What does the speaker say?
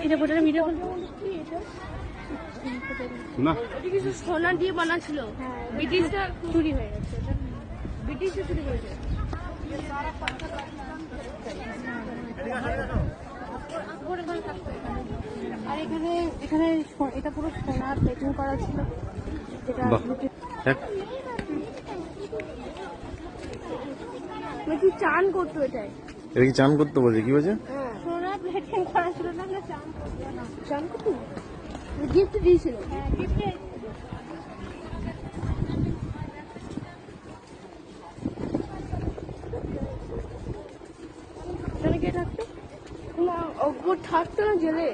এটা বোটার ভিডিও না কিছু সোনা দিয়ে বানা ছিল, ব্রিটিশটা চুরি হয়ে গেছে, ব্রিটিশটা চুরি হয়েছে। আর এখানে এখানে এটা পুরো সোনার প্লেটিং করা ছিল, যেটা কি চান করতো এটাই। এটা কি চান করতে বলছে? কি বলছে? সোনার প্লেটিং করা ছিল না, চান করতো, গিফট দিয়েছিল। থাকতো না, অজ্ঞ থাকতো না জেলে।